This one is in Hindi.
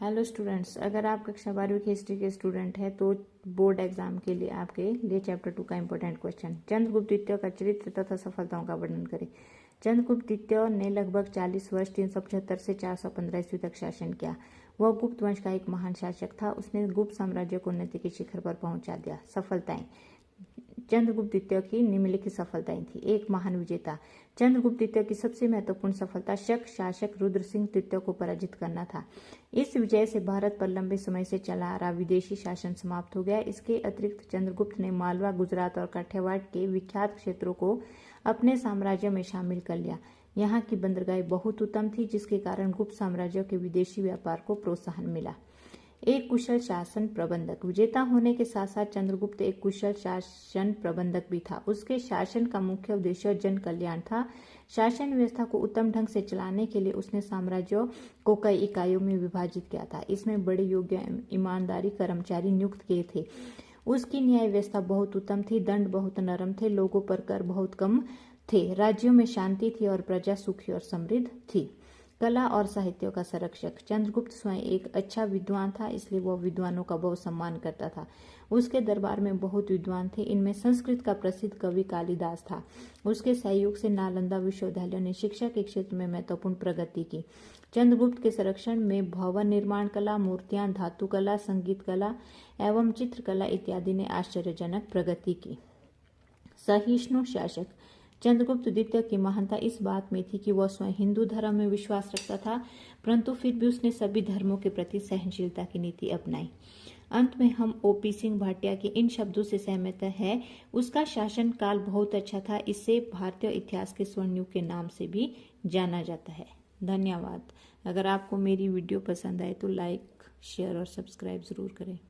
हेलो स्टूडेंट्स, अगर आप कक्षा 12वीं की हिस्ट्री के स्टूडेंट हैं तो बोर्ड एग्जाम के लिए आपके लिए चैप्टर 2 का इंपॉर्टेंट क्वेश्चन। चंद्रगुप्त द्वितीय का चरित्र तथा सफलताओं का वर्णन करें। चंद्रगुप्त द्वितीय ने लगभग 40 वर्ष 375 से 415 ईस्वी तक शासन किया। वह गुप्त वंश का एक महान शासक था। उसने गुप्त साम्राज्य को उन्नति के शिखर पर पहुंचा दिया। सफलताएं। चंद्रगुप्त द्वितीय की निम्नलिखित सफलताएं थी। एक, महान विजेता। चंद्रगुप्त द्वितीय की सबसे महत्वपूर्ण सफलता शक शासक रुद्र सिंह तृतीय को पराजित करना था। इस विजय से भारत पर लंबे समय से चला आ रहा विदेशी शासन समाप्त हो गया। इसके अतिरिक्त चंद्रगुप्त ने मालवा, गुजरात और काठियावाड़ के विख्यात क्षेत्रों को अपने साम्राज्य में शामिल कर लिया। यहाँ की बंदरगाहें बहुत उत्तम थी, जिसके कारण गुप्त साम्राज्य के विदेशी व्यापार को प्रोत्साहन मिला। एक कुशल शासन प्रबंधक। विजेता होने के साथ साथ चंद्रगुप्त एक कुशल शासन प्रबंधक भी था। उसके शासन का मुख्य उद्देश्य जन कल्याण था। शासन व्यवस्था को उत्तम ढंग से चलाने के लिए उसने साम्राज्यों को कई इकाइयों में विभाजित किया था। इसमें बड़े योग्य ईमानदारी कर्मचारी नियुक्त किए थे। उसकी न्याय व्यवस्था बहुत उत्तम थी। दंड बहुत नरम थे। लोगों पर कर बहुत कम थे। राज्यों में शांति थी और प्रजा सुखी और समृद्ध थी। कला और साहित्य का संरक्षक। चंद्रगुप्त स्वयं एक अच्छा विद्वान था, इसलिए वह विद्वानों का बहुत सम्मान करता था। उसके दरबार में बहुत विद्वान थे। इनमें संस्कृत का प्रसिद्ध कवि कालिदास था। उसके सहयोग से नालंदा विश्वविद्यालय ने शिक्षा के क्षेत्र में महत्वपूर्ण प्रगति की। चंद्रगुप्त के संरक्षण में भवन निर्माण कला, मूर्तियां, धातु कला, संगीत कला एवं चित्रकला इत्यादि ने आश्चर्यजनक प्रगति की। सहिष्णु शासक। चंद्रगुप्त द्वितीय की महानता इस बात में थी कि वह स्वयं हिंदू धर्म में विश्वास रखता था, परंतु फिर भी उसने सभी धर्मों के प्रति सहनशीलता की नीति अपनाई। अंत में हम ओपी सिंह भाटिया के इन शब्दों से सहमत है। उसका शासन काल बहुत अच्छा था। इससे भारतीय इतिहास के स्वर्ण युग के नाम से भी जाना जाता है। धन्यवाद। अगर आपको मेरी वीडियो पसंद आए तो लाइक, शेयर और सब्सक्राइब जरूर करें।